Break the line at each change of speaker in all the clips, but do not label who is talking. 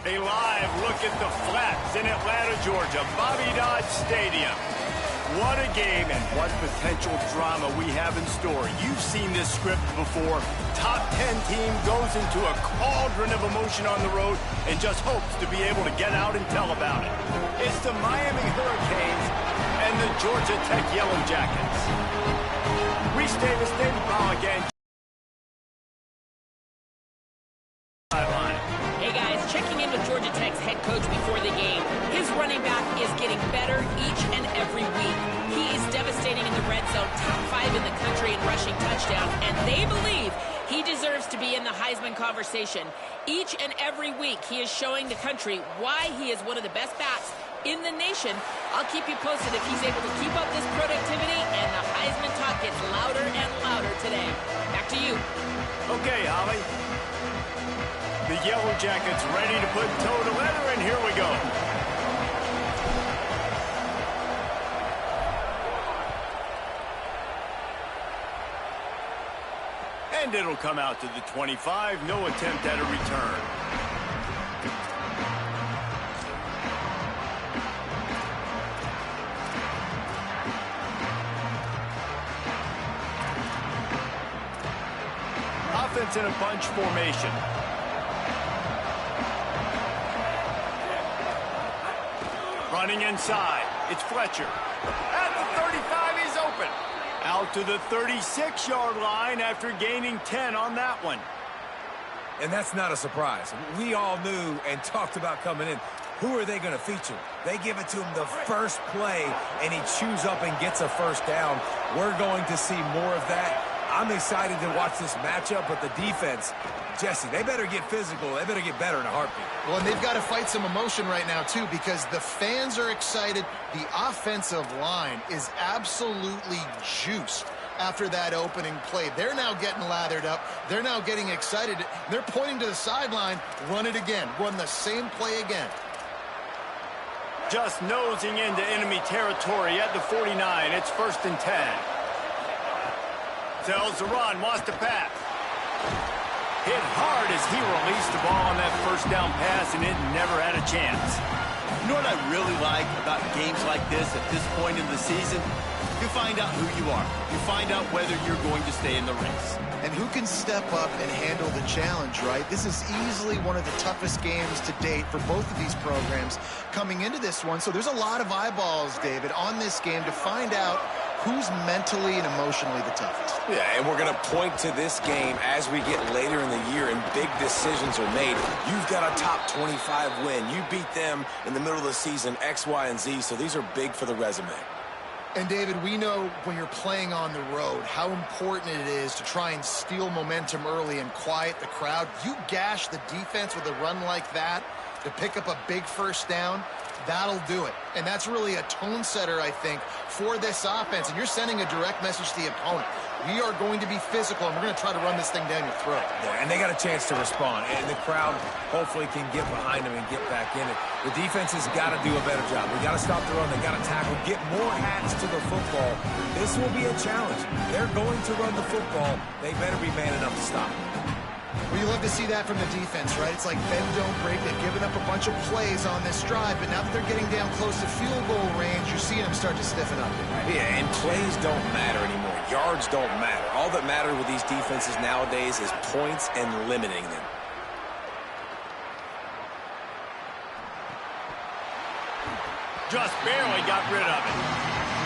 A live look at the Flats in Atlanta, Georgia, Bobby Dodd Stadium. What a game and what potential drama we have in store. You've seen this script before. Top 10 team goes into a cauldron of emotion on the road and just hopes to be able to get out and tell about it. It's the Miami Hurricanes and the Georgia Tech Yellow Jackets. Reese Davis, David Pollack, and
Hey guys, checking in with Georgia Tech's head coach before the game. His running back is getting better each and every week. He is devastating in the red zone, top 5 in the country in rushing touchdowns, and they believe he deserves to be in the Heisman conversation. Each and every week, he is showing the country why he is one of the best backs in the nation. I'll keep you posted if he's able to keep up this productivity, and the Heisman talk gets louder and louder today. Back to you.
Okay, Holly. The Yellow Jackets ready to put toe to leather, and here we go. And it'll come out to the 25. No attempt at a return. Offense in a bunch formation. Running inside, it's Fletcher. At the 35, he's open. Out to the 36-yard line after gaining 10 on that one.
And that's not a surprise. We all knew and talked about coming in. Who are they going to feature? They give it to him the first play, and he chews up and gets a first down. We're going to see more of that. I'm excited to watch this matchup, but the defense, Jesse, they better get physical. They better get better in a heartbeat.
Well, and they've got to fight some emotion right now, too, because the fans are excited. The offensive line is absolutely juiced after that opening play. They're now getting lathered up. They're now getting excited. They're pointing to the sideline. Run it again. Run the same play again.
Just nosing into enemy territory at the 49. It's 1st and 10. Tells the run, wants to pass. Hit hard as he released the ball on that first down pass, and it never had a chance.
You know what I really like about games like this at this point in the season? You find out who you are. You find out whether you're going to stay in the race.
And who can step up and handle the challenge, right? This is easily one of the toughest games to date for both of these programs coming into this one. So there's a lot of eyeballs, David, on this game to find out who's mentally and emotionally the toughest.
Yeah, and we're going to point to this game as we get later in the year and big decisions are made. You've got a top 25 win. You beat them in the middle of the season, X, Y, and Z, so these are big for the resume.
And, David, we know when you're playing on the road how important it is to try and steal momentum early and quiet the crowd. You gash the defense with a run like that to pick up a big first down, that'll do it. And that's really a tone setter, I think, for this offense. And you're sending a direct message to the opponent. We are going to be physical, and we're going to try to run this thing down your throat.
Yeah, and they got a chance to respond. And the crowd hopefully can get behind them and get back in it. The defense has got to do a better job. We got to stop the run. They got to tackle, get more hats to the football. This will be a challenge. They're going to run the football. They better be man enough to stop it.
Well, you love to see that from the defense, right? It's like bend, don't break. They've given up a bunch of plays on this drive, but now that they're getting down close to field goal range, you're seeing them start to stiffen up.
Yeah, and plays don't matter anymore. Yards don't matter. All that matters with these defenses nowadays is points and limiting them.
Just barely got rid of it.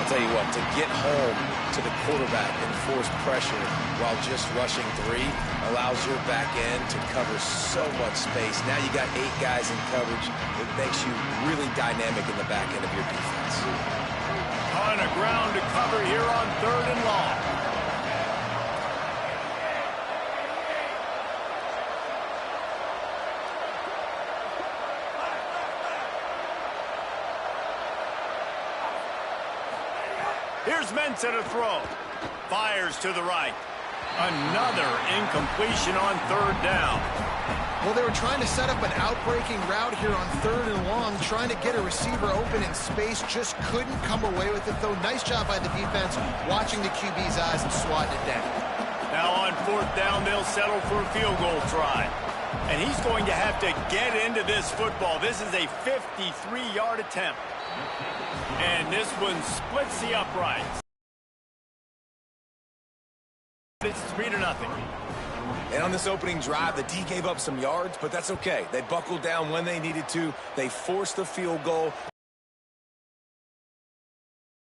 I'll tell you what, to get home to the quarterback and force pressure while just rushing 3 allows your back end to cover so much space. Now you got 8 guys in coverage. It makes you really dynamic in the back end of your defense.
Ton of ground to cover here on 3rd and long. Here's Mensah to throw. Fires to the right. Another incompletion on 3rd down.
Well, they were trying to set up an outbreaking route here on 3rd and long, trying to get a receiver open in space, just couldn't come away with it, though. Nice job by the defense watching the QB's eyes and swatting it down.
Now on 4th down, they'll settle for a field goal try. And he's going to have to get into this football. This is a 53-yard attempt. And this one splits the uprights. It's 3-0.
And on this opening drive, the D gave up some yards, but that's okay. They buckled down when they needed to. They forced the field goal.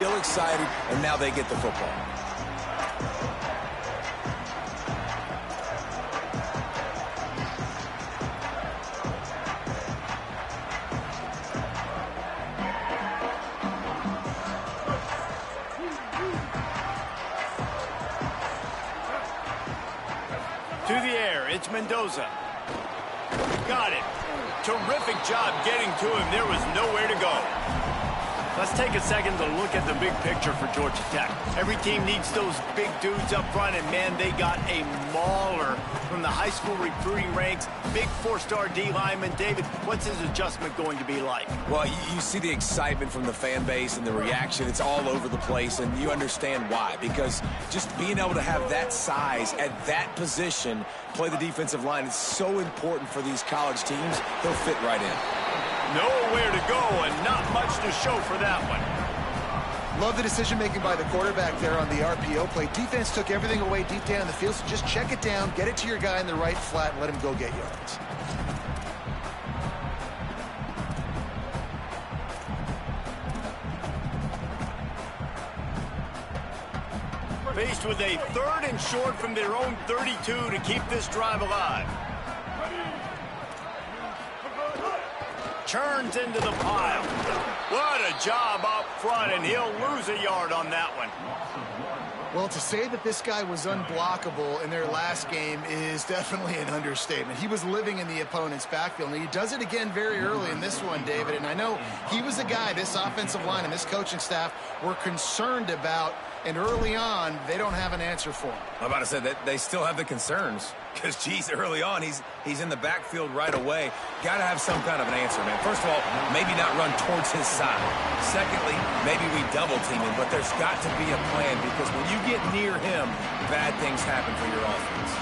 Still excited, and now they get the football.
To the air, it's Mendoza. Got it. Terrific job getting to him. There was nowhere to go. Let's take a second to look at the big picture for Georgia Tech. Every team needs those big dudes up front, and man, they got a mauler from the high school recruiting ranks. Big 4-star D lineman. David, what's his adjustment going to be like?
Well, you see the excitement from the fan base and the reaction. It's all over the place, and you understand why. Because just being able to have that size at that position, play the defensive line, is so important for these college teams. He'll fit right in.
Nowhere to go and not much to show for that one.
Love the decision-making by the quarterback there on the RPO play. Defense took everything away deep down the field, so just check it down, get it to your guy in the right flat, and let him go get yards.
Faced with a 3rd and short from their own 32 to keep this drive alive. Turns into the pile. What a job up front, and he'll lose a yard on that one.
Well, to say that this guy was unblockable in their last game is definitely an understatement. He was living in the opponent's backfield, and he does it again very early in this one, David. And I know he was a guy this offensive line and this coaching staff were concerned about, and early on, they don't have an answer for him.
I'm about to say that they still have the concerns because, geez, early on, he's in the backfield right away. Got to have some kind of an answer, man. First of all, maybe not run towards his side. Secondly, maybe we double team him, but there's got to be a plan because when you get near him, bad things happen for your offense.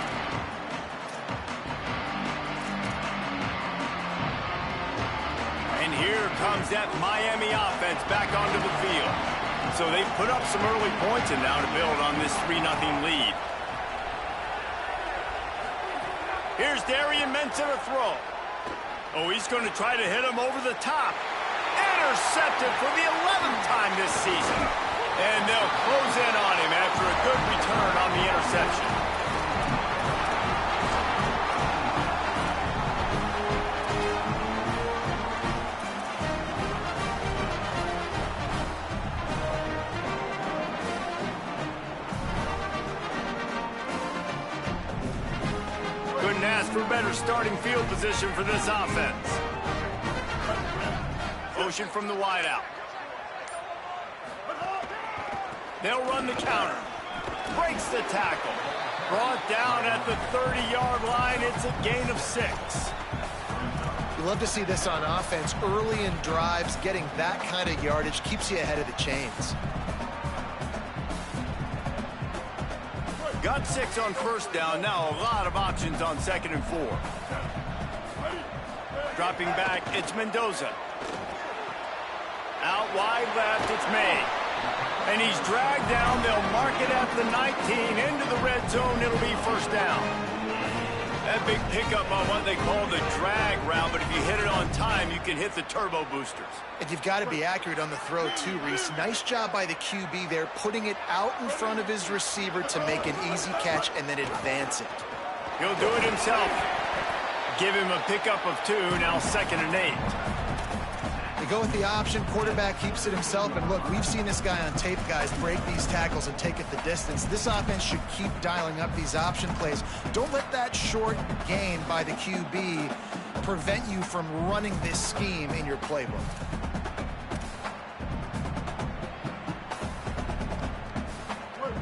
And here comes that Miami offense back onto the field. So they put up some early points and now to build on this 3-0 lead. Here's Darian Mensa to throw. Oh, he's going to try to hit him over the top. Intercepted for the 11th time this season. And they'll close in on him after a good return on the interception. Couldn't ask for better starting field position for this offense. Motion from the wideout. They'll run the counter. Breaks the tackle. Brought down at the 30-yard line. It's a gain of 6.
You love to see this on offense. Early in drives, getting that kind of yardage keeps you ahead of the chains.
Got 6 on first down. Now a lot of options on 2nd and 4. Dropping back, it's Mendoza. Out wide left, it's May. And he's dragged down. They'll mark it at the 19. Into the red zone, it'll be first down. That big pickup on what they call the drag route, but if you hit it on time, you can hit the turbo boosters.
And you've got to be accurate on the throw too, Reese. Nice job by the QB there, putting it out in front of his receiver to make an easy catch and then advance it.
He'll do it himself. Give him a pickup of 2, now 2nd and 8.
They go with the option, quarterback keeps it himself, and look, we've seen this guy on tape, guys, break these tackles and take it the distance. This offense should keep dialing up these option plays. Don't let that short gain by the QB prevent you from running this scheme in your playbook.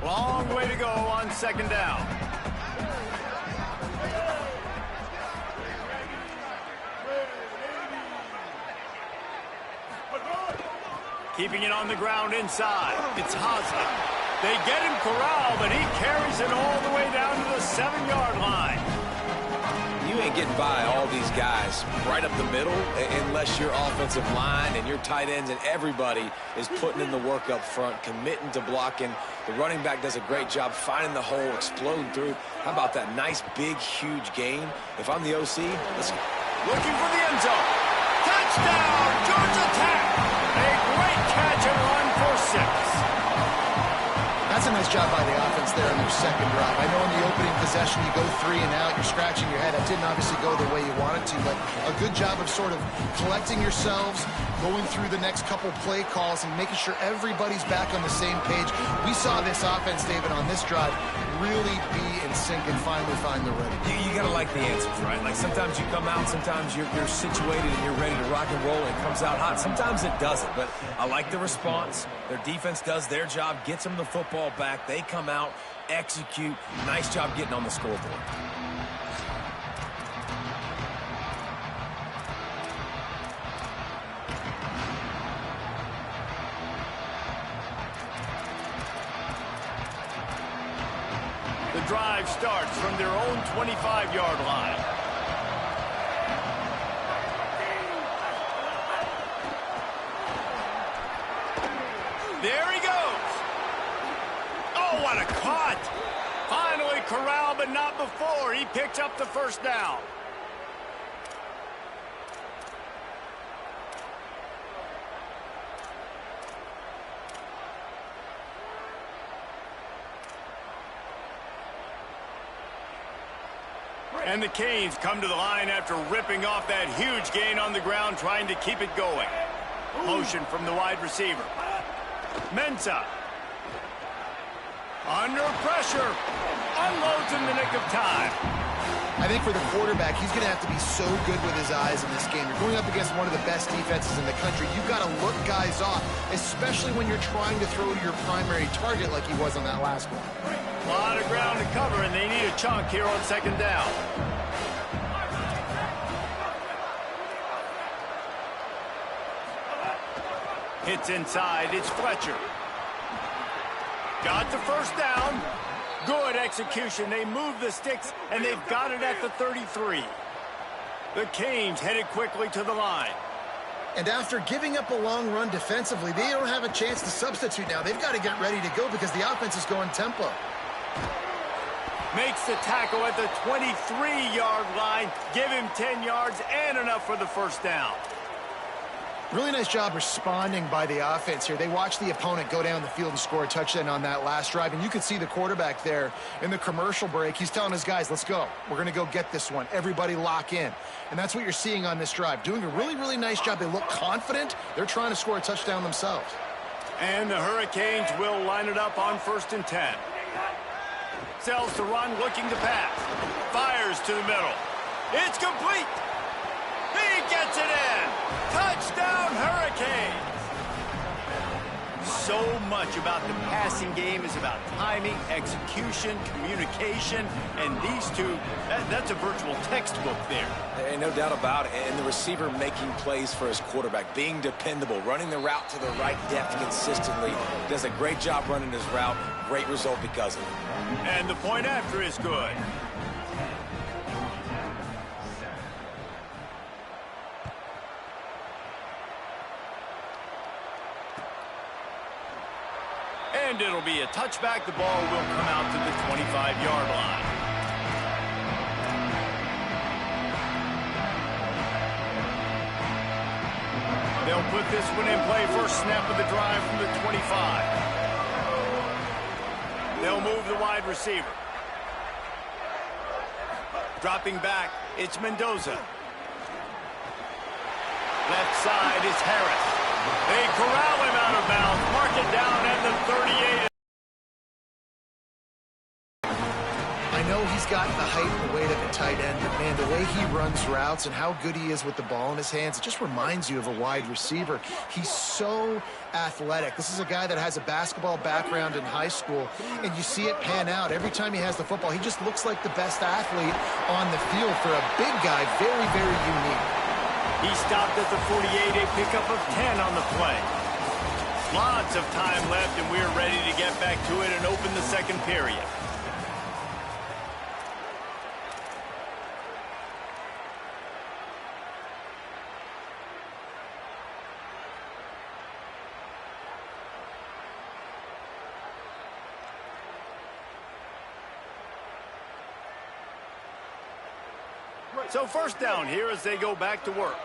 Long way to go on 2nd down. Keeping it on the ground inside. It's Haslett. They get him corralled, but he carries it all the way down to the 7-yard line.
You
ain't getting by all these guys right up the middle unless your offensive line and your tight ends and everybody is putting in the work up front, committing to blocking. The running back does a great job finding the hole, exploding through. How about that nice, big, huge gain? If I'm the OC, let's go.
Looking for the end zone. Touchdown, Georgia Tech. A great catch and run for 6.
That's a nice job by the offense there in their second drive. I know in the opening possession you go 3 and out, you're scratching your head. That didn't obviously go the way you wanted to, but a good job of sort of collecting yourselves, going through the next couple play calls and making sure everybody's back on the same page. We saw this offense, David, on this drive really be in sync and finally find the rhythm.
You got to like the answers, right? Like sometimes you come out, sometimes you're situated and you're ready to rock and roll and it comes out hot. Sometimes it doesn't, but I like the response. Their defense does their job, gets them the football back. They come out, execute. Nice job getting on the scoreboard.
The drive starts from their own 25-yard line. There he goes. Oh, what a cut. Finally corralled, but not before. He picked up the first down. And the Canes come to the line after ripping off that huge gain on the ground, trying to keep it going. Motion from the wide receiver. Mensah. Under pressure. Unloads in the nick of time.
I think for the quarterback, he's going to have to be so good with his eyes in this game. You're going up against one of the best defenses in the country. You've got to look guys off, especially when you're trying to throw to your primary target like he was on that last one.
A lot of ground to cover, and they need a chunk here on second down. Hits inside. It's Fletcher. Got the first down. Good execution. They move the sticks, and they've got it at the 33. The Canes headed quickly to the line.
And after giving up a long run defensively, they don't have a chance to substitute now. They've got to get ready to go because the offense is going tempo.
Makes the tackle at the 23-yard line. Give him 10 yards and enough for the first down.
Really nice job responding by the offense here. They watched the opponent go down the field and score a touchdown on that last drive. And you could see the quarterback there in the commercial break. He's telling his guys, let's go. We're going to go get this one. Everybody lock in. And that's what you're seeing on this drive. Doing a really, really nice job. They look confident. They're trying to score a touchdown themselves.
And the Hurricanes will line it up on 1st and 10. Sells to run, looking to pass. Fires to the middle. It's complete. He gets it in. Touchdown, Hurricanes. So much about the passing game is about timing, execution, communication, and these two, that's a virtual textbook there.
And no doubt about it. And the receiver making plays for his quarterback, being dependable, running the route to the right depth consistently. Does a great job running his route. Great result because of it.
And the point after is good. And it'll be a touchback. The ball will come out to the 25-yard line. They'll put this one in play. First snap of the drive from the 25. They'll move the wide receiver. Dropping back, it's Mendoza. Left side is Harris. They corral him out of bounds. Mark it down at the 38.
I know he's got the height and the weight of a tight end, but man, the way he runs routes and how good he is with the ball in his hands, it just reminds you of a wide receiver. He's so athletic. This is a guy that has a basketball background in high school, and you see it pan out. Every time he has the football, he just looks like the best athlete on the field for a big guy. Very, very unique.
He stopped at the 48, a pickup of 10 on the play. Lots of time left, and we're ready to get back to it and open the second period. So first down here as they go back to work.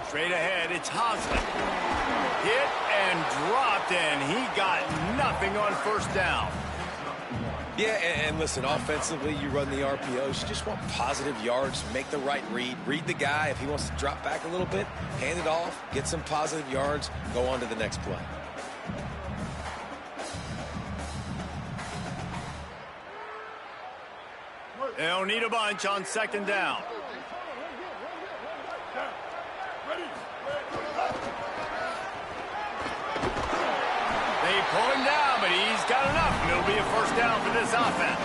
Straight ahead, it's Hosley. Hit and dropped, and he got nothing on first down.
Yeah, and listen, offensively, you run the RPOs. You just want positive yards, make the right read. Read the guy. If he wants to drop back a little bit, hand it off, get some positive yards, go on to the next play.
They'll need a bunch on second down. They pull him down, but he's got enough, and it'll be a first down for this offense.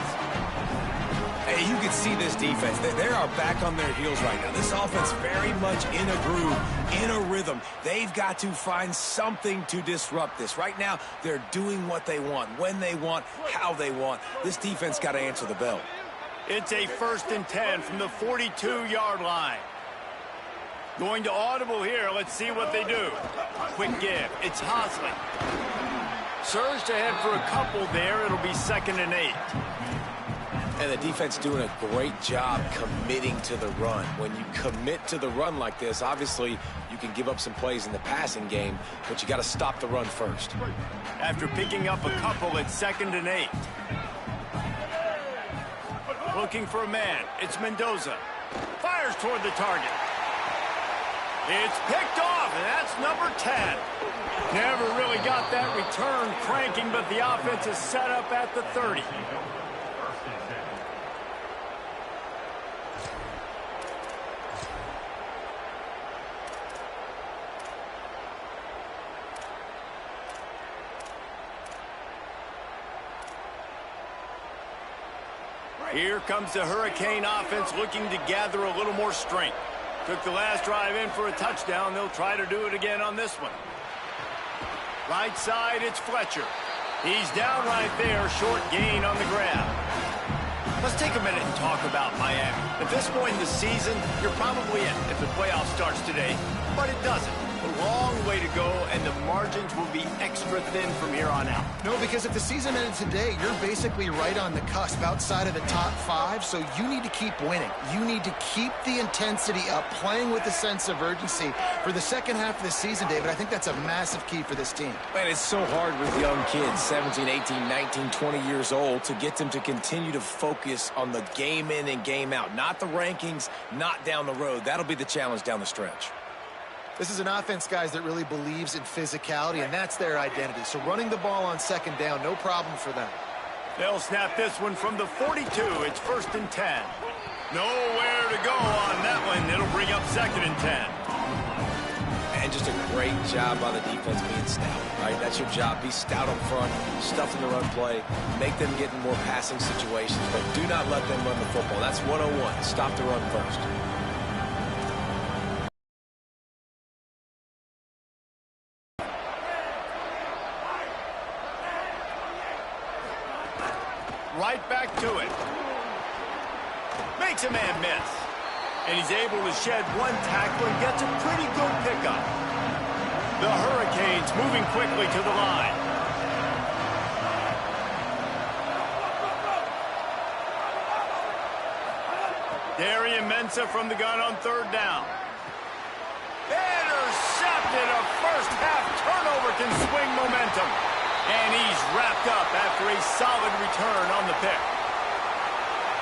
Hey, you can see this defense. They are back on their heels right now. This offense very much in a groove, in a rhythm. They've got to find something to disrupt this. Right now, they're doing what they want, when they want, how they want. This defense got to answer the bell.
It's a 1st and 10 from the 42-yard line. Going to audible here. Let's see what they do. Quick give. It's Hosley. Surged ahead for a couple there. It'll be 2nd and 8.
And the defense doing a great job committing to the run. When you commit to the run like this, obviously you can give up some plays in the passing game, but you got to stop the run first.
After picking up a couple, it's 2nd and 8. Looking for a man. It's Mendoza. Fires toward the target. It's picked off, and that's number 10. Never really got that return cranking, but the offense is set up at the 30. Here comes the Hurricane offense looking to gather a little more strength. Took the last drive in for a touchdown. They'll try to do it again on this one. Right side, it's Fletcher. He's down right there, short gain on the grab. Let's take a minute and talk about Miami. At this point in the season, you're probably in if the playoff starts today, but it doesn't. A long way to go, and the margins will be extra thin from here on out.
No, because if the season ended today, you're basically right on the cusp outside of the top 5, so you need to keep winning. You need to keep the intensity up, playing with a sense of urgency. For the second half of the season, David, I think that's a massive key for this team.
Man, it's so hard with young kids, 17, 18, 19, 20 years old, to get them to continue to focus on the game in and game out. Not the rankings, not down the road. That'll be the challenge down the stretch.
This is an offense, guys, that really believes in physicality, and that's their identity. So running the ball on second down, no problem for them.
They'll snap this one from the 42. It's 1st and 10. Nowhere to go on that one. It'll bring up 2nd and 10.
And just a great job by the defense being stout, right? That's your job. Be stout up front, stuff in the run play, make them get in more passing situations, but do not let them run the football. That's 101. Stop the run first.
Right back to it. Makes a man miss. And he's able to shed one tackle and gets a pretty good pickup. The Hurricanes moving quickly to the line. Darian Mensah from the gun on 3rd down. Intercepted. A first-half turnover can swing momentum. And he's wrapped up after a solid return on the pick.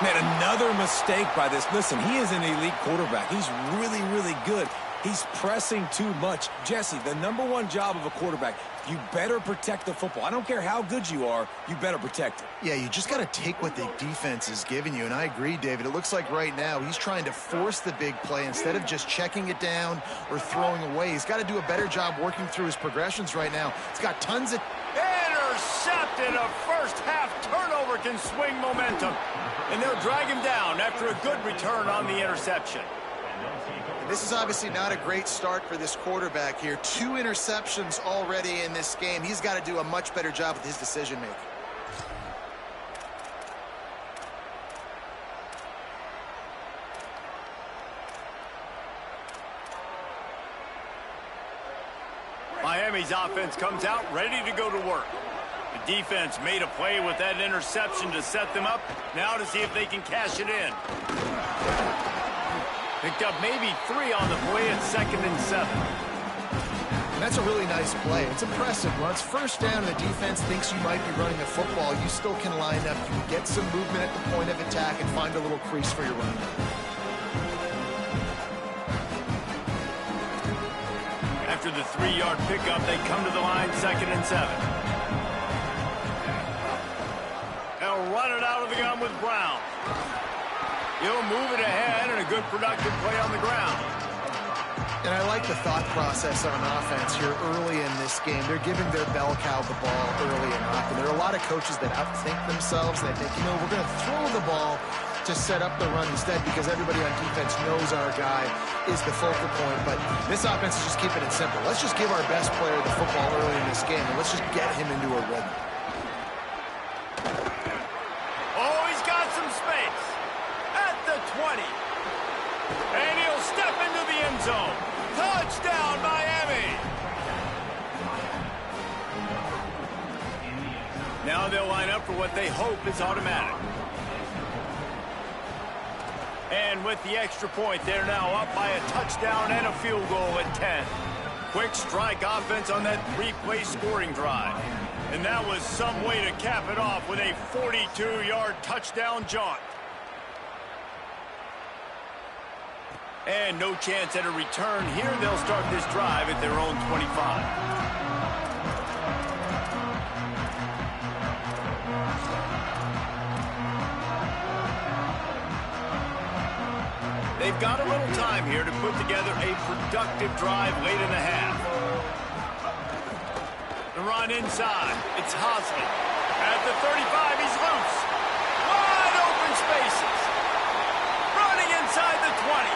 Man, another mistake by this. Listen, he is an elite quarterback. He's really, really good. He's pressing too much. Jesse, the #1 job of a quarterback, you better protect the football. I don't care how good you are, you better protect it.
Yeah, you just got to take what the defense is giving you, and I agree, David. It looks like right now he's trying to force the big play instead of just checking it down or throwing away. He's got to do a better job working through his progressions right now. He's got tons of...
Intercepted. A first-half turnover can swing momentum. And they'll drag him down after a good return on the interception.
This is obviously not a great start for this quarterback here. 2 interceptions already in this game. He's got to do a much better job with his decision-making.
Miami's offense comes out ready to go to work. The defense made a play with that interception to set them up. Now to see if they can cash it in. Picked up maybe 3 on the play at 2nd and 7.
That's a really nice play. It's impressive. Once first down and the defense thinks you might be running the football, you still can line up. You can get some movement at the point of attack and find a little crease for your run.
After the 3-yard pickup, they come to the line 2nd and 7. They'll run it out of the gun with Brown. He'll move it ahead and a good productive play on the ground.
And I like the thought process on offense here early in this game. They're giving their bell cow the ball early and often. There are a lot of coaches that outthink themselves. They think, we're going to throw the ball to set up the run instead because everybody on defense knows our guy is the focal point. But this offense is just keeping it simple. Let's just give our best player the football early in this game, and let's just get him into a rhythm.
Oh, he's got some space at the 20. And he'll step into the end zone. Touchdown, Miami! Now they'll line up for what they hope is automatic. And with the extra point, they're now up by a touchdown and a field goal at 10. Quick strike offense on that 3-play scoring drive. And that was some way to cap it off with a 42-yard touchdown jaunt. And no chance at a return here. They'll start this drive at their own 25. They've got a little time here to put together a productive drive late in the half. The run inside. It's Hosley. At the 35, he's loose. Wide open spaces. Running inside the 20.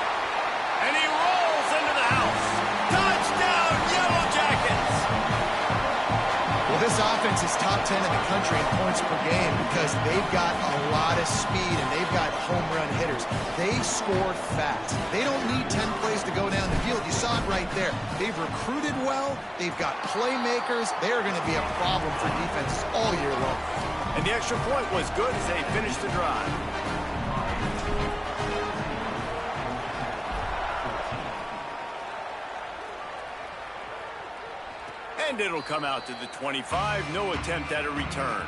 And he rolls into the house. Touchdown, Yellow Jackets!
Well, this offense is top 10 in the country in points per game because they've got a lot of speed and they've got home run hitters. They score fast. They don't need 10 plays to go down the field. You saw it right there. They've recruited well. They've got playmakers. They are going to be a problem for defenses all year long.
And the extra point was good as they finished the drive. And it'll come out to the 25. No attempt at a return.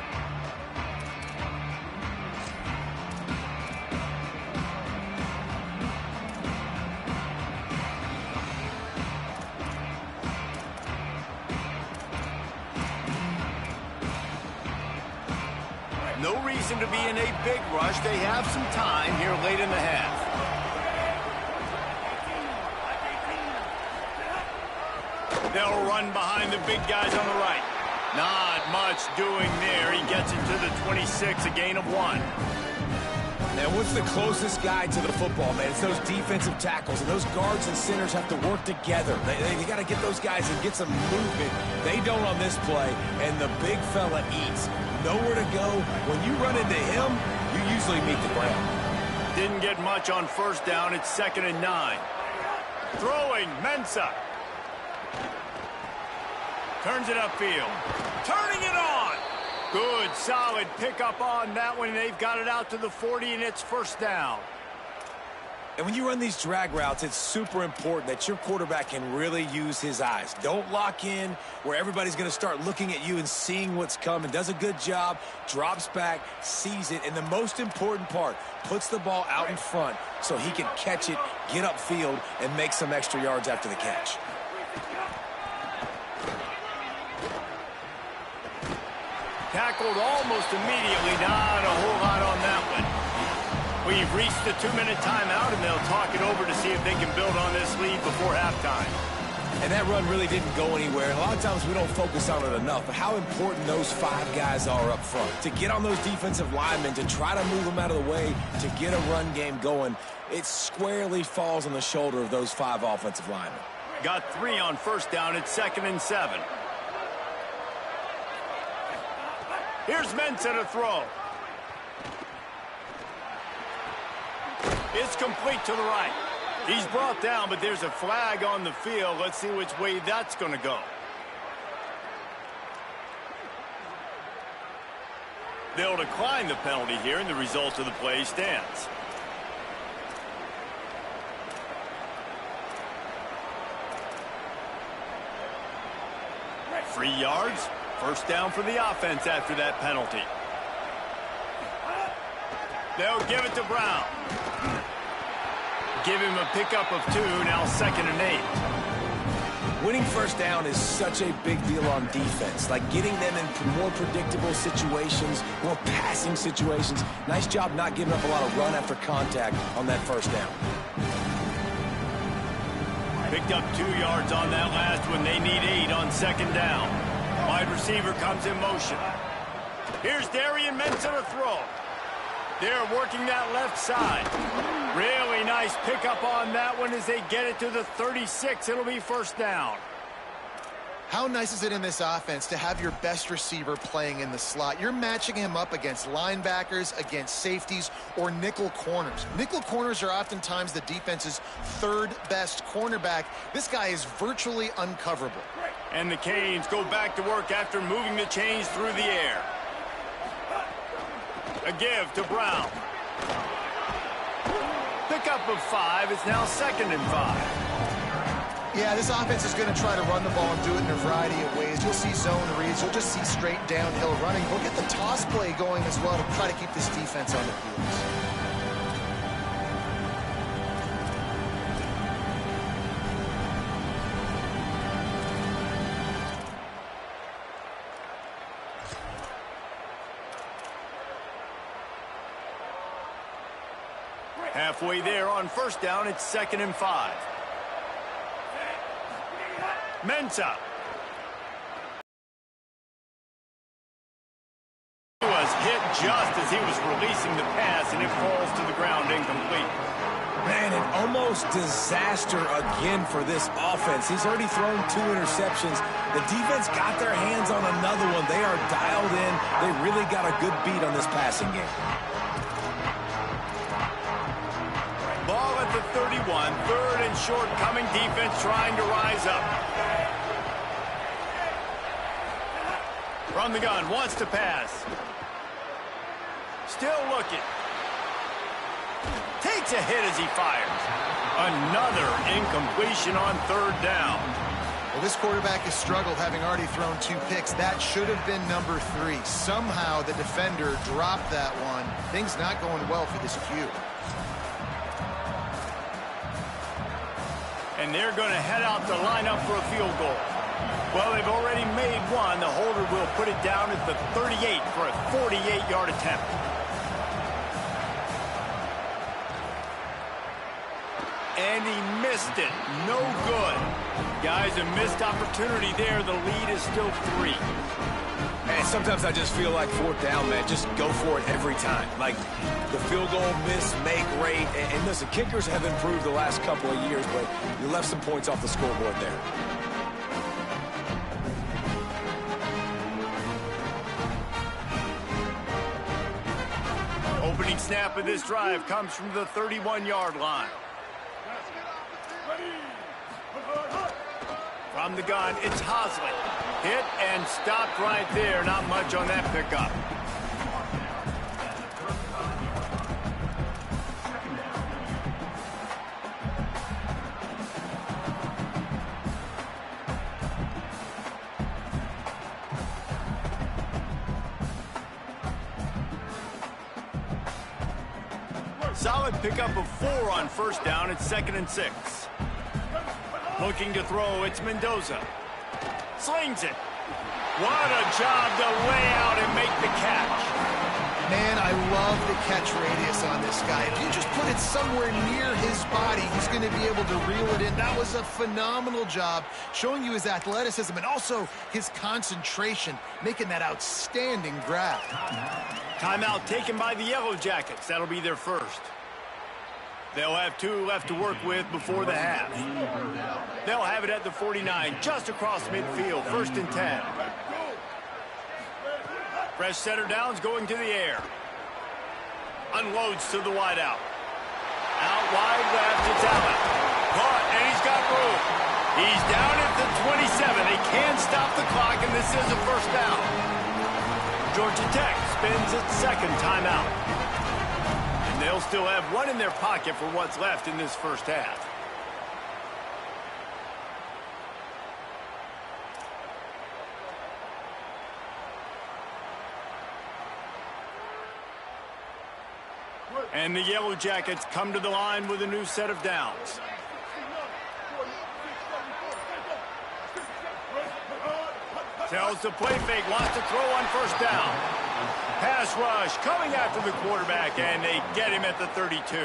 No reason to be in a big rush. They have some time here late in the half. They'll run behind the big guys on the right. Not much doing there. He gets it to the 26, a gain of 1.
And what's the closest guy to the football, man? It's those defensive tackles, and those guards and centers have to work together. They got to get those guys and get some movement. They don't on this play, and the big fella eats. Nowhere to go. When you run into him, you usually meet the ground.
Didn't get much on first down. It's 2nd and 9. Throwing, Mensah. Turns it upfield. Turning it on. Good, solid pickup on that one. They've got it out to the 40, and it's first down.
And when you run these drag routes, it's super important that your quarterback can really use his eyes. Don't lock in where everybody's going to start looking at you and seeing what's coming. Does a good job, drops back, sees it, and the most important part, puts the ball out in front so he can catch it, get upfield, and make some extra yards after the catch.
Tackled almost immediately. Not a whole lot on that one. We've reached the 2-minute timeout, and they'll talk it over to see if they can build on this lead before halftime.
And that run really didn't go anywhere. And a lot of times we don't focus on it enough, but how important those 5 guys are up front. To get on those defensive linemen, to try to move them out of the way, to get a run game going, it squarely falls on the shoulder of those 5 offensive linemen.
Got 3 on first down. It's 2nd and 7. Here's Mensah to throw. It's complete to the right. He's brought down, but there's a flag on the field. Let's see which way that's going to go. They'll decline the penalty here, and the result of the play stands. Free yards. First down for the offense after that penalty. They'll give it to Brown. Give him a pickup of 2, now 2nd and 8.
Winning first down is such a big deal on defense, like getting them in more predictable situations, more passing situations. Nice job not giving up a lot of run after contact on that first down.
Picked up 2 yards on that last one. They need 8 on 2nd down. Wide receiver comes in motion. Here's Darian Mensah to throw. They're working that left side. Really nice pickup on that one as they get it to the 36. It'll be first down.
How nice is it in this offense to have your best receiver playing in the slot? You're matching him up against linebackers, against safeties, or nickel corners. Nickel corners are oftentimes the defense's 3rd best cornerback. This guy is virtually uncoverable.
And the Canes go back to work after moving the chains through the air. A give to Brown. Pickup of 5. It's now 2nd and 5.
Yeah, this offense is going to try to run the ball and do it in a variety of ways. You'll see zone reads. You'll just see straight downhill running. We'll get the toss play going as well to try to keep this defense on their heels.
Halfway there on first down, it's 2nd and 5. Mensah. He was hit just as he was releasing the pass, and it falls to the ground incomplete.
Man, an almost disaster again for this offense. He's already thrown 2 interceptions. The defense got their hands on another one. They are dialed in. They really got a good beat on this passing game.
Ball at the 31, 3rd and short coming. Defense trying to rise up. From the gun, wants to pass. Still looking. Takes a hit as he fires. Another incompletion on 3rd down.
Well, this quarterback has struggled, having already thrown 2 picks. That should have been number 3. Somehow the defender dropped that one. Things not going well for this Q.
And they're going to head out to line up for a field goal. Well, they've already made one. The holder will put it down at the 38 for a 48-yard attempt. And he missed it. No good. Guys, a missed opportunity there. The lead is still 3.
Man, sometimes I just feel like 4th down, man. Just go for it every time. Like the field goal miss, make rate. And listen, kickers have improved the last couple of years, but you left some points off the scoreboard there.
Opening snap of this drive comes from the 31-yard line. From the gun, it's Hosley. Hit and stopped right there. Not much on that pickup. Solid pickup of 4 on first down. It's 2nd and 6. Looking to throw, it's Mendoza. Slings it. What a job to lay out and make the catch.
Man, I love the catch radius on this guy. If you just put it somewhere near his body, he's going to be able to reel it in. That was a phenomenal job, showing you his athleticism and also his concentration, making that outstanding grab.
Timeout taken by the Yellow Jackets. That'll be their first. They'll have 2 left to work with before the half. They'll have it at the 49, just across midfield, 1st and 10. Fresh center downs going to the air. Unloads to the wideout. Out wide left, it's Allen. Caught, and he's got room. He's down at the 27. They can stop the clock, and this is a first down. Georgia Tech spends its second timeout. And they'll still have one in their pocket for what's left in this first half. And the Yellow Jackets come to the line with a new set of downs. Tells the play fake, wants to throw on first down. Pass rush coming after the quarterback, and they get him at the 32.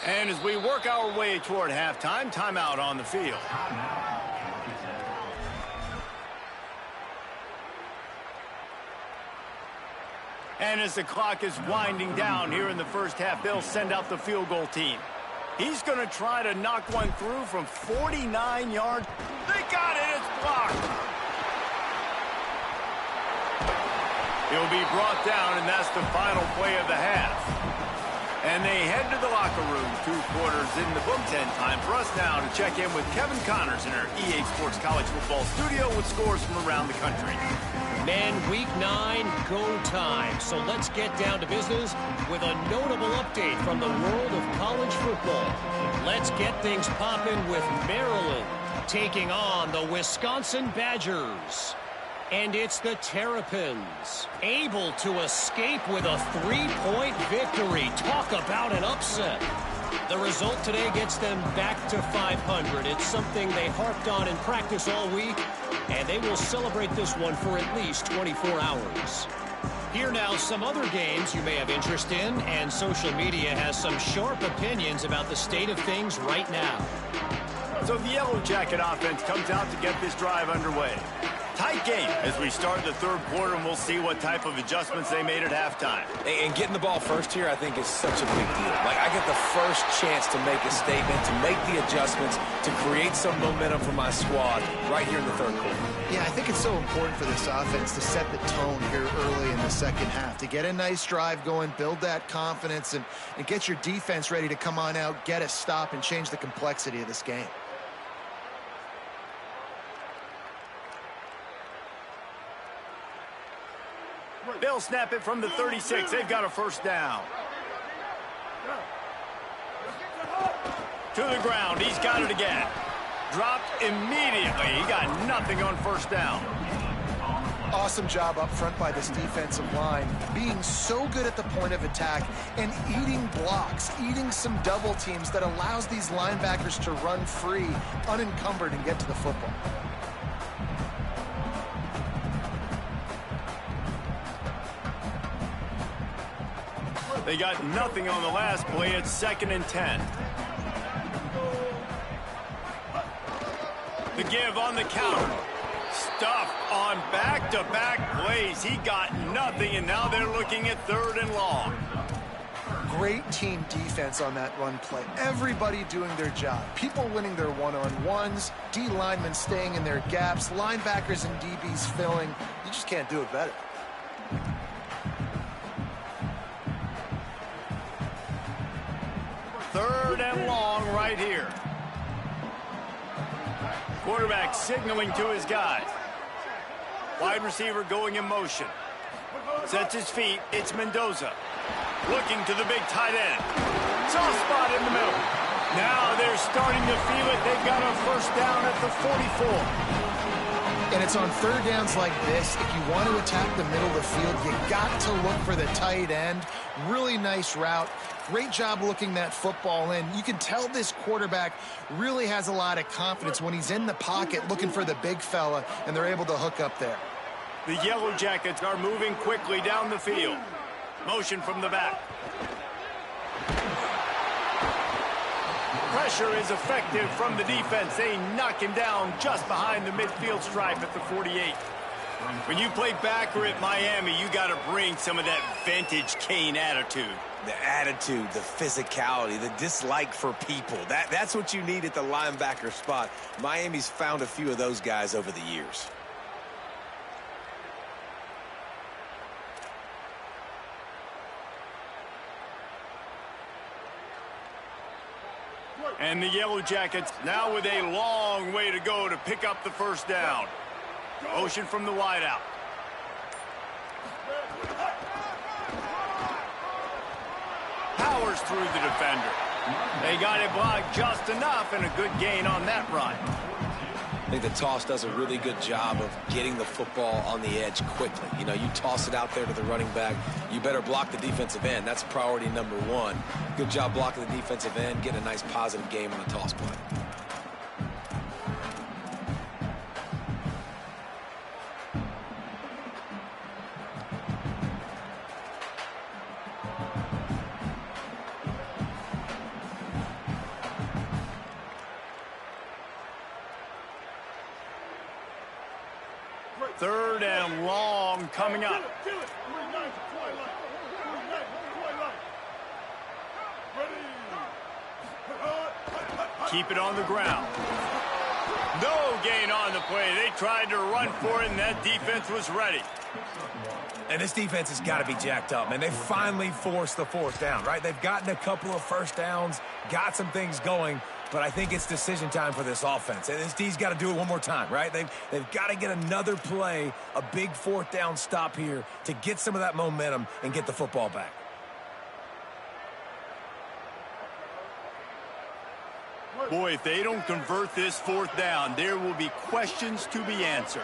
And as we work our way toward halftime, timeout on the field. And as the clock is winding down here in the first half, they'll send out the field goal team. He's going to try to knock one through from 49 yards. They got it. It's blocked. He'll be brought down, and that's the final play of the half. And they head to the locker room, 2 quarters in the book. 10 time for us now to check in with Kevin Connors in our EA Sports College Football studio with scores from around the country.
Man, week 9, go time. So let's get down to business with a notable update from the world of college football. Let's get things popping with Maryland taking on the Wisconsin Badgers. And it's the Terrapins, able to escape with a 3-point victory. Talk about an upset. The result today gets them back to 500. It's something they harped on in practice all week, and they will celebrate this one for at least 24 hours. Here now, some other games you may have interest in, and social media has some sharp opinions about the state of things right now.
So the Yellow Jacket offense comes out to get this drive underway. Tight game as we start the third quarter, and we'll see what type of adjustments they made at halftime.
And getting the ball first here, I think, is such a big deal. Like, I get the first chance to make a statement, to make the adjustments, to create some momentum for my squad right here in the third quarter.
Yeah, I think it's so important for this offense to set the tone here early in the second half, to get a nice drive going, build that confidence, and get your defense ready to come on out, get a stop, and change the complexity of this game.
They'll snap it from the 36. They've got a first down. To the ground. He's got it again. Dropped immediately. He got nothing on first down.
Awesome job up front by this defensive line, being so good at the point of attack and eating blocks, eating some double teams that allows these linebackers to run free, unencumbered, and get to the football.
They got nothing on the last play. It's 2nd and 10. The give on the counter. Stuff on back-to-back plays. He got nothing, and now they're looking at 3rd and long.
Great team defense on that run play. Everybody doing their job. People winning their one-on-ones, D linemen staying in their gaps, linebackers and DBs filling. You just can't do it better.
Third and long right here. Quarterback signaling to his guys. Wide receiver going in motion. Sets his feet. It's Mendoza. Looking to the big tight end. Soft spot in the middle. Now they're starting to feel it. They've got a first down at the 44.
And it's on third downs like this. If you want to attack the middle of the field, you got to look for the tight end. Really nice route. Great job looking that football in. You can tell this quarterback really has a lot of confidence when he's in the pocket looking for the big fella, and they're able to hook up there.
The Yellow Jackets are moving quickly down the field. Motion from the back. Pressure is effective from the defense. They knock him down just behind the midfield stripe at the 48. When you play backer at Miami, you got to bring some of that vintage Kane attitude.
The attitude, the physicality, the dislike for people. That's what you need at the linebacker spot. Miami's found a few of those guys over the years.
And the Yellow Jackets now with a long way to go to pick up the first down. Motion from the wideout. Powers through the defender. They got it blocked just enough, and a good gain on that run.
I think the toss does a really good job of getting the football on the edge quickly. You know, you toss it out there to the running back, you better block the defensive end. That's priority number one. Good job blocking the defensive end, getting a nice positive game on the toss play.
Third and long coming up. Keep it on the ground. No gain on the play. They tried to run for it, and that defense was ready.
And this defense has got to be jacked up, man. They finally forced the fourth down, right? They've gotten a couple of first downs, got some things going, but I think it's decision time for this offense. And this D's got to do it one more time, right? They've got to get another play, a big fourth down stop here to get some of that momentum and get the football back.
Boy, if they don't convert this fourth down, there will be questions to be answered.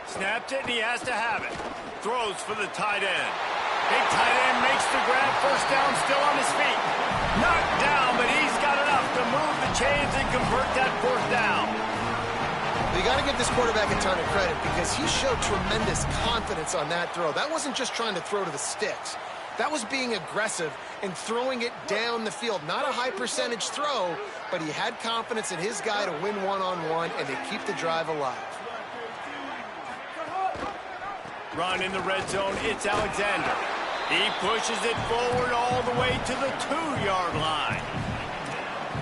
Snapped it, and he has to have it. Throws for the tight end. Big tight end makes the grab. First down, still on his feet. Knocked down, but he's got enough to move the chains and convert that fourth down.
You got to give this quarterback a ton of credit because he showed tremendous confidence on that throw. That wasn't just trying to throw to the sticks. That was being aggressive and throwing it down the field. Not a high percentage throw, but he had confidence in his guy to win one-on-one and to keep the drive alive.
Run in the red zone, it's Alexander. He pushes it forward all the way to the 2-yard line.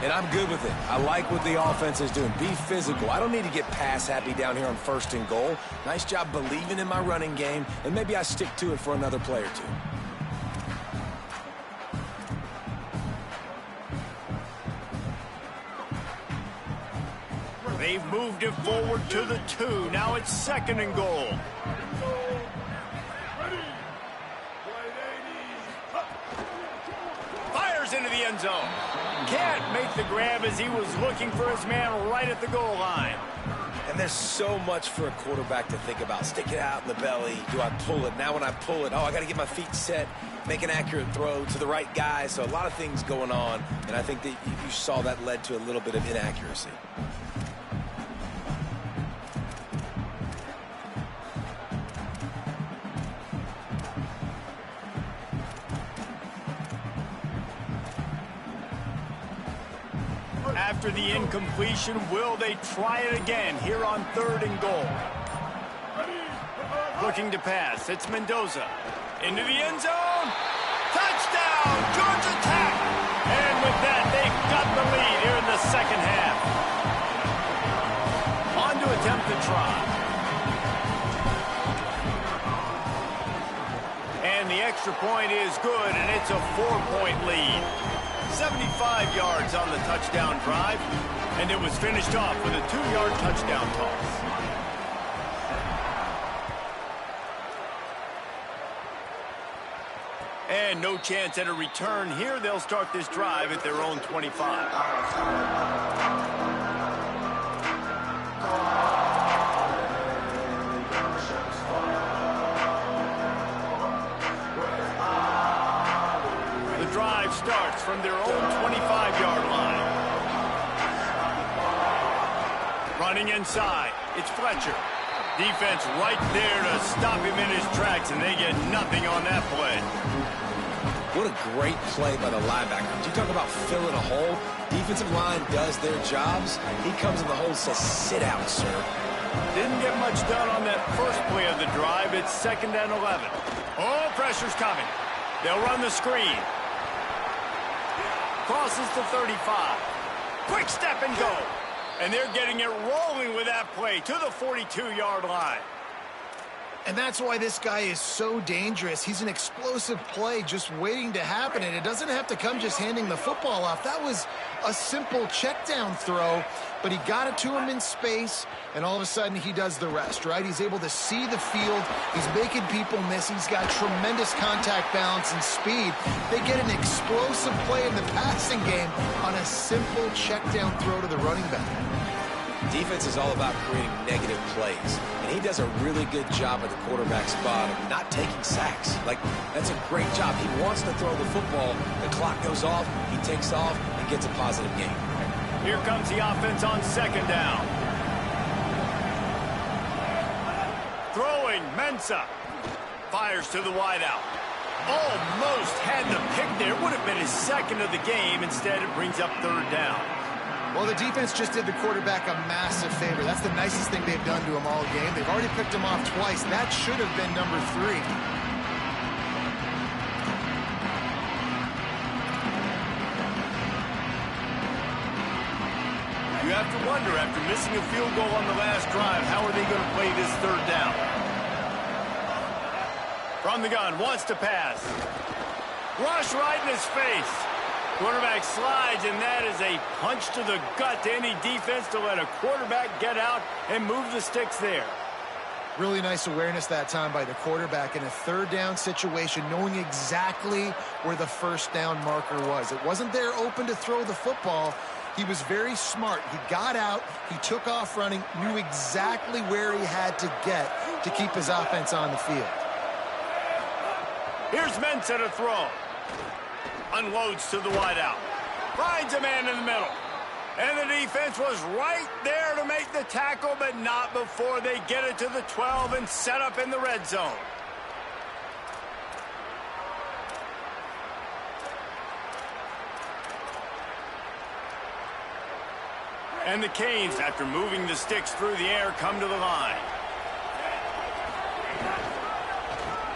And I'm good with it. I like what the offense is doing. Be physical. I don't need to get pass happy down here on first and goal. Nice job believing in my running game, and maybe I stick to it for another play or two.
They've moved it forward to the 2. Now it's second and goal. Fires into the end zone. Can't make the grab as he was looking for his man right at the goal line.
And there's so much for a quarterback to think about. Stick it out in the belly. Do I pull it? Now when I pull it, oh, I got to get my feet set, make an accurate throw to the right guy. So a lot of things going on, and I think that you saw that led to a little bit of inaccuracy.
After the incompletion, will they try it again here on third and goal? Looking to pass. It's Mendoza. Into the end zone. Touchdown! Georgia Tech! And with that, they've got the lead here in the second half. On to attempt the try. And the extra point is good, and it's a 4-point lead. 75 yards on the touchdown drive, and it was finished off with a 2-yard touchdown toss. And no chance at a return here. They'll start this drive at their own 25. Starts from their own 25-yard line. Running inside, it's Fletcher. Defense right there to stop him in his tracks, and they get nothing on that play.
What a great play by the linebacker. Did you talk about filling a hole? Defensive line does their jobs. He comes in the hole and says, sit out, sir.
Didn't get much done on that first play of the drive. It's second and 11. Oh, pressure's coming. They'll run the screen. Crosses to 35. Quick step and go. And they're getting it rolling with that play to the 42-yard line.
And that's why this guy is so dangerous. He's an explosive play just waiting to happen, and it doesn't have to come just handing the football off. That was a simple check down throw, but he got it to him in space, and all of a sudden he does the rest, right? He's able to see the field. He's making people miss. He's got tremendous contact balance and speed. They get an explosive play in the passing game on a simple check down throw to the running back.
Defense is all about creating negative plays, and he does a really good job at the quarterback spot of not taking sacks. Like, that's a great job. He wants to throw the football. The clock goes off, he takes off, and gets a positive gain.
Here comes the offense on second down. Throwing, Mensah. Fires to the wideout. Almost had the pick there. Would have been his second of the game. Instead, it brings up third down.
Well, the defense just did the quarterback a massive favor. That's the nicest thing they've done to him all game. They've already picked him off twice. That should have been number 3.
You have to wonder, after missing a field goal on the last drive, how are they going to play this third down? From the gun, wants to pass. Rush right in his face. Quarterback slides, and that is a punch to the gut to any defense to let a quarterback get out and move the sticks there.
Really nice awareness that time by the quarterback in a third down situation, knowing exactly where the first down marker was. It wasn't there open to throw the football. He was very smart. He got out, he took off running, knew exactly where he had to get to keep his offense on the field.
Here's Mensah to throw. Unloads to the wideout. Finds a man in the middle. And the defense was right there to make the tackle, but not before they get it to the 12 and set up in the red zone. And the Canes, after moving the sticks through the air, come to the line.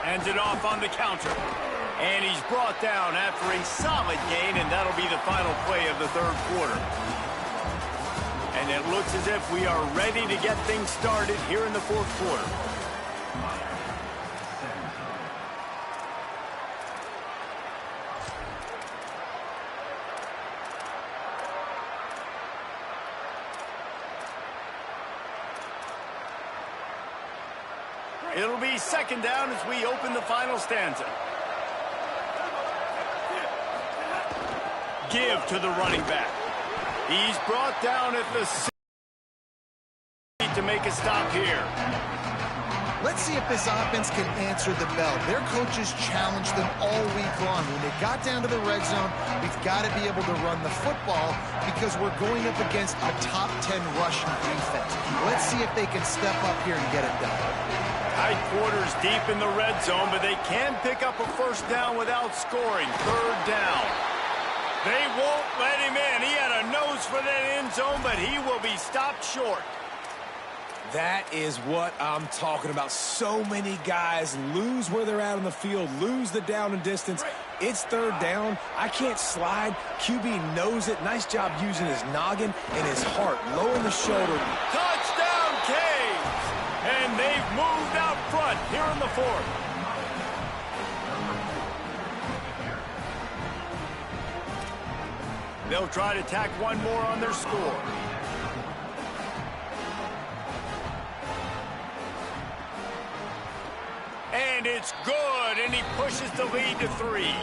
Hands it off on the counter. And he's brought down after a solid gain, and that'll be the final play of the third quarter. And it looks as if we are ready to get things started here in the fourth quarter. It'll be second down as we open the final stanza. Give to the running back. He's brought down at the to make a stop here.
Let's see if this offense can answer the bell. Their coaches challenged them all week long. When they got down to the red zone, we've got to be able to run the football because we're going up against a top 10 rushing defense. Let's see if they can step up here and get it done.
Tight quarters deep in the red zone, but they can pick up a first down without scoring. Third down. They won't let him in. He had a nose for that end zone, but he will be stopped short.
That is what I'm talking about. So many guys lose where they're at on the field, lose the down and distance. It's third down. I can't slide. QB knows it. Nice job using his noggin and his heart. Low in the shoulder.
Touchdown, Canes! And they've moved out front here in the fourth. They'll try to tack one more on their score. And it's good, and he pushes the lead to 3.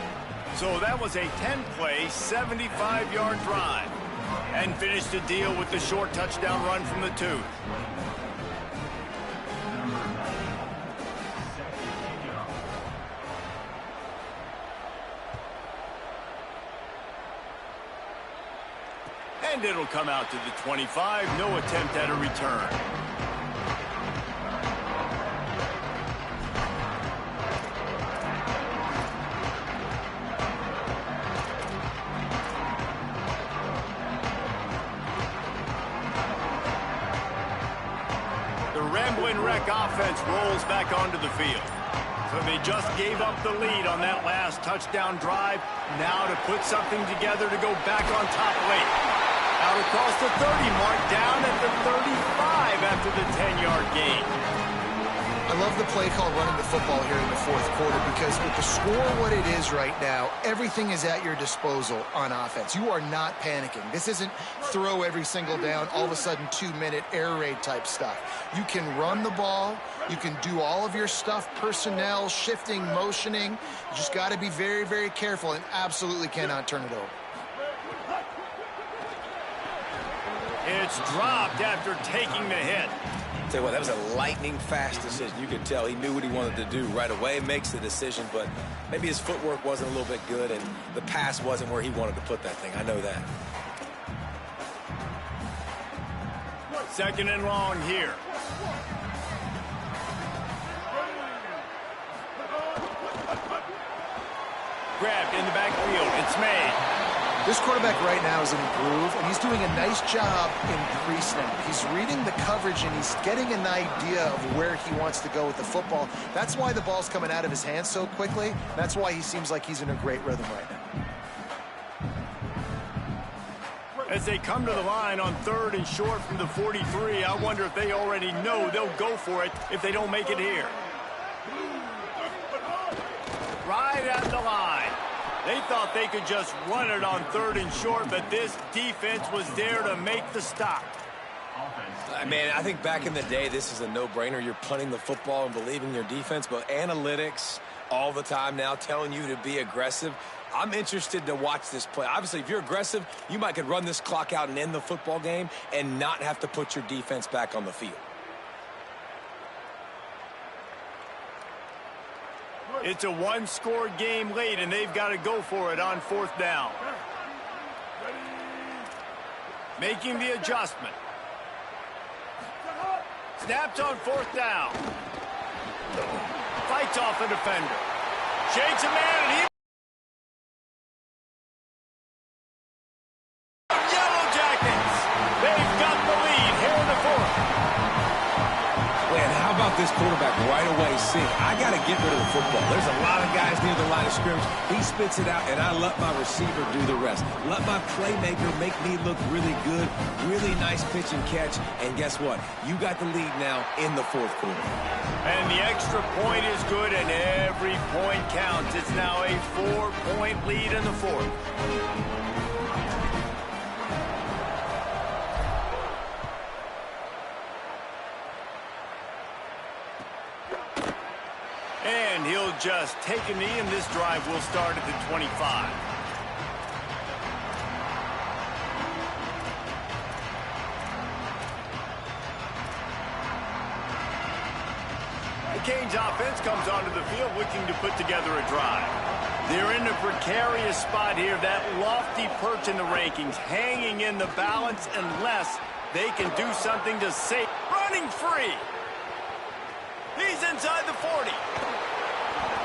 So that was a 10-play, 75-yard drive. And finished the deal with the short touchdown run from the 2. And it'll come out to the 25. No attempt at a return. The Ramblin' Wreck offense rolls back onto the field. So they just gave up the lead on that last touchdown drive. Now to put something together to go back on top late. Out across the 30 mark, down at the 35 after the 10-yard gain.
I love the play call running the football here in the fourth quarter because with the score what it is right now, everything is at your disposal on offense. You are not panicking. This isn't throw every single down, all of a sudden 2-minute air raid type stuff. You can run the ball. You can do all of your stuff, personnel, shifting, motioning. You just got to be very, very careful and absolutely cannot turn it over.
It's dropped after taking the hit.
Tell you what, that was a lightning-fast decision. You could tell he knew what he wanted to do right away, makes the decision, but maybe his footwork wasn't a little bit good, and the pass wasn't where he wanted to put that thing. I know that.
Second and long here. Grabbed in the backfield. It's made.
This quarterback right now is in a groove, and he's doing a nice job in pre-snap. He's reading the coverage, and he's getting an idea of where he wants to go with the football. That's why the ball's coming out of his hands so quickly. That's why he seems like he's in a great rhythm right now.
As they come to the line on 3rd and short from the 43, I wonder if they already know they'll go for it if they don't make it here. Right at the line. They thought they could just run it on 3rd and short, but this defense was there to make the stop.
Man, I think back in the day, this is a no-brainer. You're punting the football and believing in your defense, but analytics all the time now telling you to be aggressive. I'm interested to watch this play. Obviously, if you're aggressive, you might could run this clock out and end the football game and not have to put your defense back on the field.
It's a one-score game late, and they've got to go for it on 4th down. Making the adjustment. Snaps on 4th down. Fights off a defender. Shakes a man, and he... Yellow Jackets! They've got the lead here in the 4th.
Man, how about this quarterback right away seeing, I got to get rid of the football. There's a lot of guys near the line of scrimmage. He spits it out, and I let my receiver do the rest. Let my playmaker make me look really good. Really nice pitch and catch. And guess what? You got the lead now in the 4th quarter.
And the extra point is good, and every point counts. It's now a 4-point lead in the 4th. And he'll just take a knee, and this drive will start at the 25. The Canes offense comes onto the field looking to put together a drive. They're in a precarious spot here, that lofty perch in the rankings, hanging in the balance unless they can do something to save. Running free. He's inside the 40.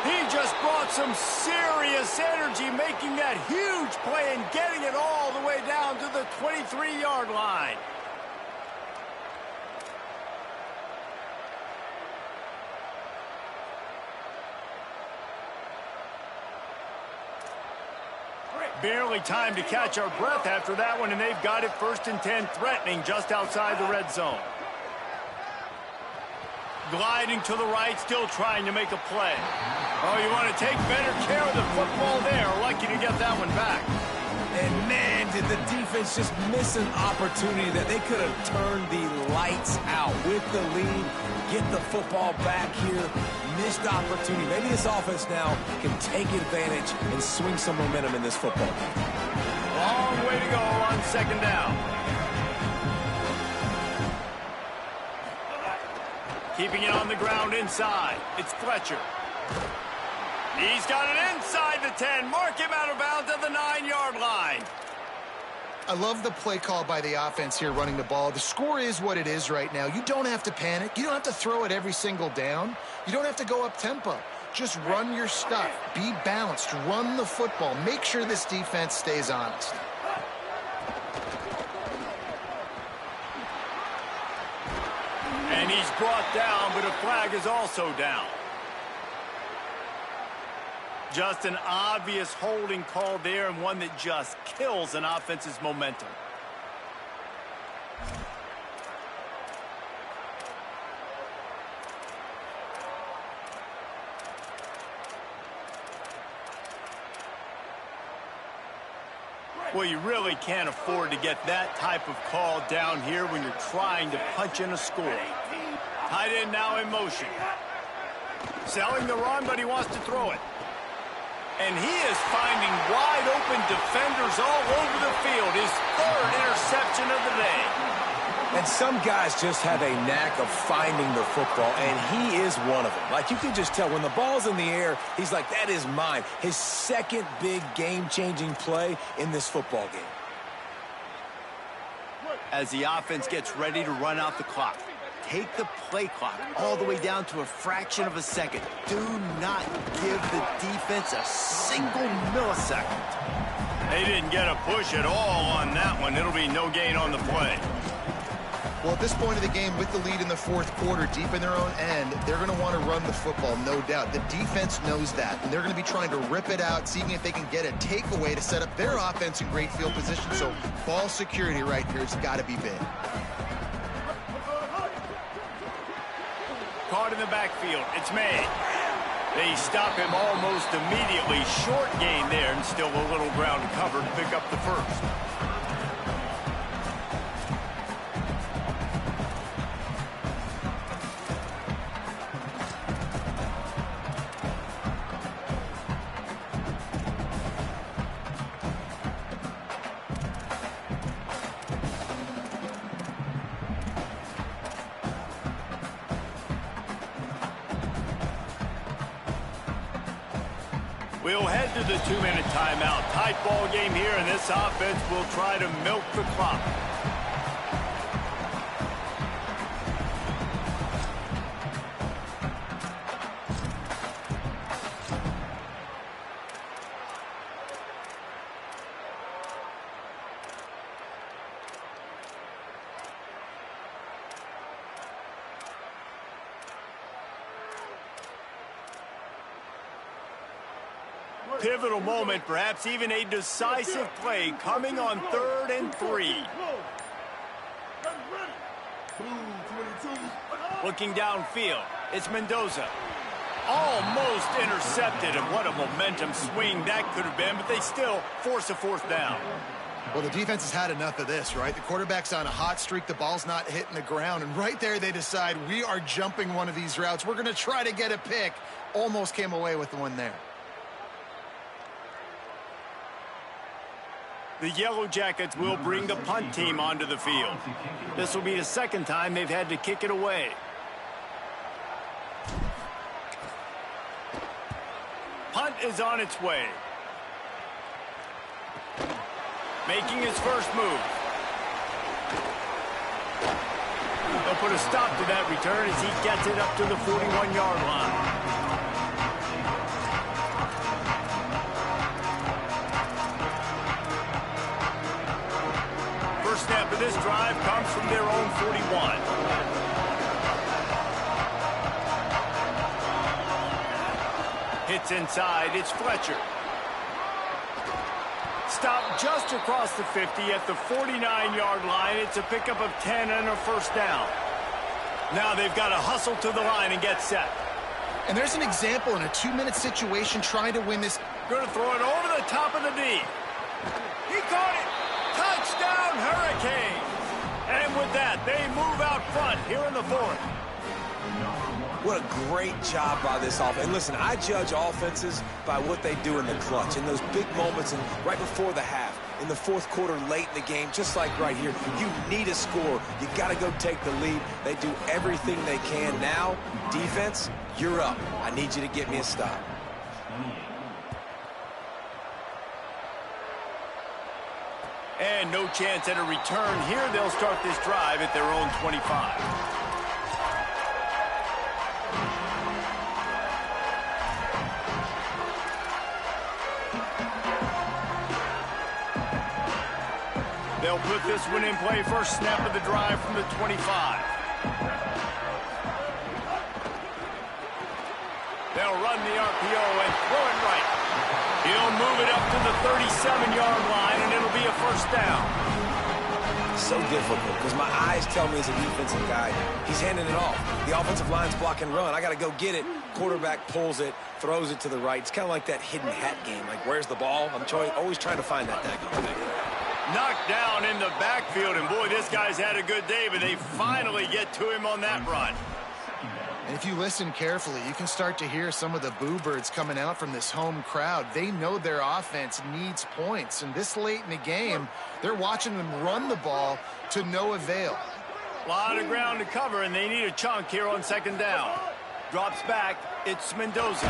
He just brought some serious energy, making that huge play and getting it all the way down to the 23-yard line. Barely time to catch our breath after that one, and they've got it 1st and 10, threatening just outside the red zone. Gliding to the right, still trying to make a play. Oh, you want to take better care of the football there. Lucky to get that one back.
And, man, did the defense just miss an opportunity that they could have turned the lights out with the lead, get the football back here. Missed opportunity. Maybe this offense now can take advantage and swing some momentum in this football game.
Long way to go on 2nd down. Keeping it on the ground inside. It's Fletcher. He's got it inside the 10. Mark him out of bounds at the 9-yard line.
I love the play call by the offense here running the ball. The score is what it is right now. You don't have to panic. You don't have to throw it every single down. You don't have to go up tempo. Just run your stuff. Be balanced. Run the football. Make sure this defense stays honest.
And he's brought down, but a flag is also down. Just an obvious holding call there, and one that just kills an offense's momentum. Well, you really can't afford to get that type of call down here when you're trying to punch in a score. Tight end now in motion. Selling the run, but he wants to throw it. And he is finding wide open defenders all over the field. His third interception of the day.
And some guys just have a knack of finding the football, and he is one of them. Like, you can just tell when the ball's in the air, he's like, that is mine. His second big game-changing play in this football game.
As the offense gets ready to run out the clock, take the play clock all the way down to a fraction of a second. Do not give the defense a single millisecond.
They didn't get a push at all on that one. It'll be no gain on the play.
Well, at this point of the game, with the lead in the fourth quarter, deep in their own end, they're going to want to run the football, no doubt. The defense knows that, and they're going to be trying to rip it out, seeing if they can get a takeaway to set up their offense in great field position. So ball security right here has got to be big.
Caught in the backfield. It's May. They stop him almost immediately. Short gain there, and still a little ground to cover to pick up the first. We'll head to the 2-minute timeout. Tight ball game here, and this offense will try to milk the clock. Pivotal moment, perhaps even a decisive play coming on 3rd and 3. Looking downfield, it's Mendoza. Almost intercepted, and what a momentum swing that could have been, but they still force a 4th down.
Well, the defense has had enough of this, right? The quarterback's on a hot streak. The ball's not hitting the ground. And right there, they decide, we are jumping one of these routes. We're going to try to get a pick. Almost came away with the one there.
The Yellow Jackets will bring the punt team onto the field. This will be the second time they've had to kick it away. Punt is on its way. Making his first move. They'll put a stop to that return as he gets it up to the 41-yard line. Snap of this drive comes from their own 41. Hits inside, it's Fletcher. Stop just across the 50 at the 49-yard line. It's a pickup of 10 and a first down. Now they've got to hustle to the line and get set.
And there's an example in a 2-minute situation trying to win this.
Going to throw it over the top of the knee. He caught it. Touchdown, Hurricanes! And with that, they move out front here in the 4th.
What a great job by this offense. And listen, I judge offenses by what they do in the clutch, in those big moments and right before the half, in the 4th quarter, late in the game, just like right here. You need a score. You got to go take the lead. They do everything they can. Now, defense, you're up. I need you to get me a stop.
And no chance at a return here. They'll start this drive at their own 25. They'll put this one in play. First snap of the drive from the 25. They'll run the RPO and throw it right. He'll move it up to the 37-yard line, and it'll be a first down.
So difficult because my eyes tell me as a defensive guy, he's handing it off. The offensive line's block and run. I got to go get it. Quarterback pulls it, throws it to the right. It's kind of like that hidden hat game. Like, where's the ball? I'm always trying to find that daggone thing.
Knocked down in the backfield, and boy, this guy's had a good day, but they finally get to him on that run.
And if you listen carefully, you can start to hear some of the boo birds coming out from this home crowd. They know their offense needs points, and this late in the game, they're watching them run the ball to no avail.
A lot of ground to cover, and they need a chunk here on second down. Drops back. It's Mendoza.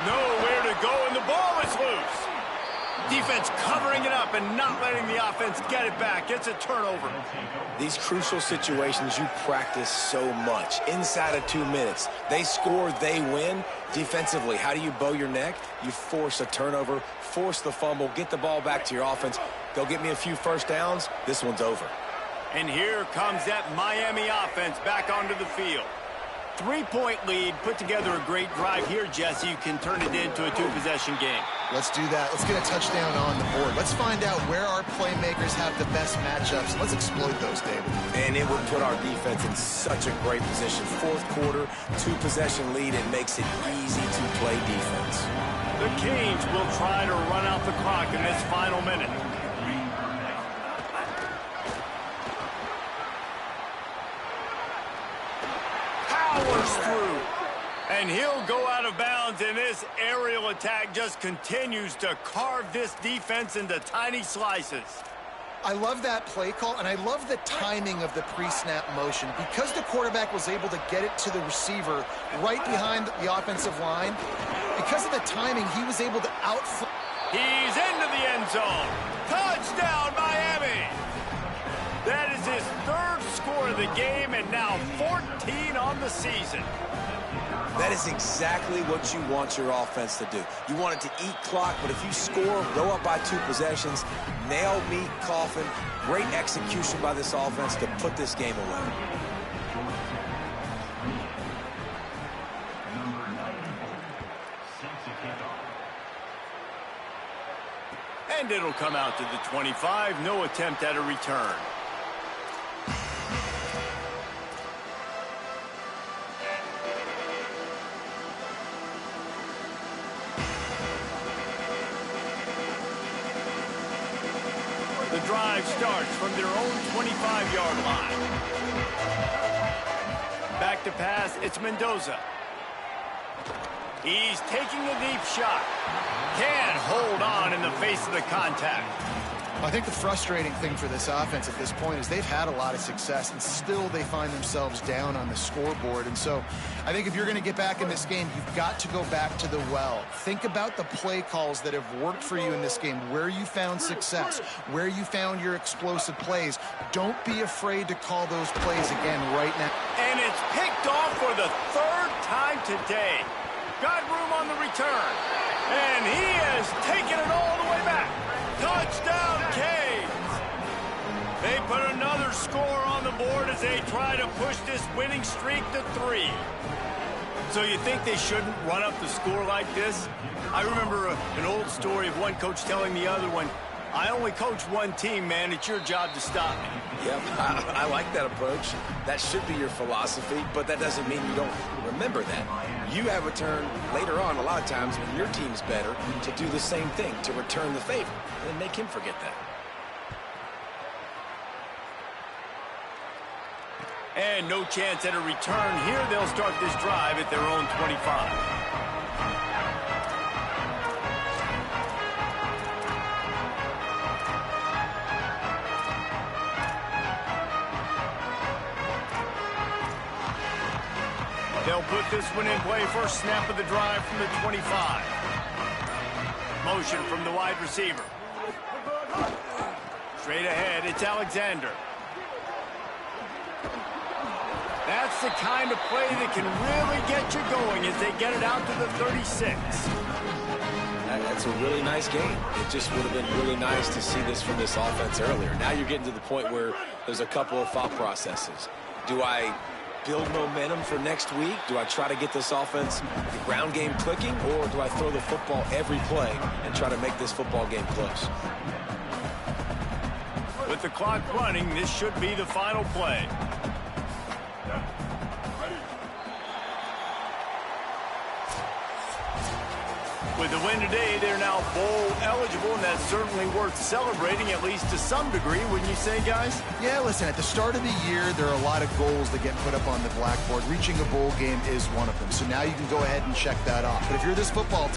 Nowhere to go, and the ball is loose. Defense covering it up and not letting the offense get it back. It's a turnover.
These crucial situations you practice so much. Inside of 2 minutes, they score, they win. Defensively, how do you bow your neck? You force a turnover, force the fumble, get the ball back to your offense. They'll get me a few first downs. This one's over.
And here comes that Miami offense back onto the field. 3-point lead, put together a great drive here, Jesse. You can turn it into a 2-possession game.
Let's do that. Let's get a touchdown on the board. Let's find out where our playmakers have the best matchups. Let's exploit those, David.
And it would put our defense in such a great position. Fourth quarter, 2-possession lead. It makes it easy to play defense.
The Canes will try to run out the clock in this final minute. Powers through. And he'll go out of bounds, and this aerial attack just continues to carve this defense into tiny slices.
I love that play call, and I love the timing of the pre-snap motion. Because the quarterback was able to get it to the receiver right behind the offensive line, because of the timing, he was able to outflank.
He's into the end zone. Touchdown, Miami! That is his 3rd score of the game, and now 14 on the season.
That is exactly what you want your offense to do. You want it to eat clock, but if you score, go up by 2 possessions, nail, meet, coffin, great execution by this offense to put this game away.
And it'll come out to the 25. No attempt at a return. The drive starts from their own 25-yard line. Back to pass, it's Mendoza. He's taking a deep shot. Can't hold on in the face of the contact.
I think the frustrating thing for this offense at this point is they've had a lot of success, and still they find themselves down on the scoreboard. And so I think if you're going to get back in this game, you've got to go back to the well. Think about the play calls that have worked for you in this game, where you found success, where you found your explosive plays. Don't be afraid to call those plays again right now.
And it's picked off for the 3rd time today. Got room on the return. And he has taken it all the way back. Touchdown, Canes! They put another score on the board as they try to push this winning streak to 3. So you think they shouldn't run up the score like this? I remember an old story of one coach telling the other one, I only coach one team, man. It's your job to stop me.
Yep, I like that approach. That should be your philosophy, but that doesn't mean you don't remember that. You have a turn later on, a lot of times, when your team's better, to do the same thing, to return the favor, and make him forget that.
And no chance at a return here. They'll start this drive at their own 25. They'll put this one in play. First snap of the drive from the 25. Motion from the wide receiver. Straight ahead, it's Alexander. That's the kind of play that can really get you going as they get it out to the 36.
That's a really nice game. It just would have been really nice to see this from this offense earlier. Now you're getting to the point where there's a couple of thought processes. Do I build momentum for next week? Do I try to get this offense, the ground game clicking, or do I throw the football every play and try to make this football game close?
With the clock running, this should be the final play. With the win today, they're now bowl eligible, and that's certainly worth celebrating, at least to some degree, wouldn't you say, guys?
Yeah, listen, at the start of the year, there are a lot of goals that get put up on the blackboard. Reaching a bowl game is one of them. So now you can go ahead and check that off. But if you're this football team,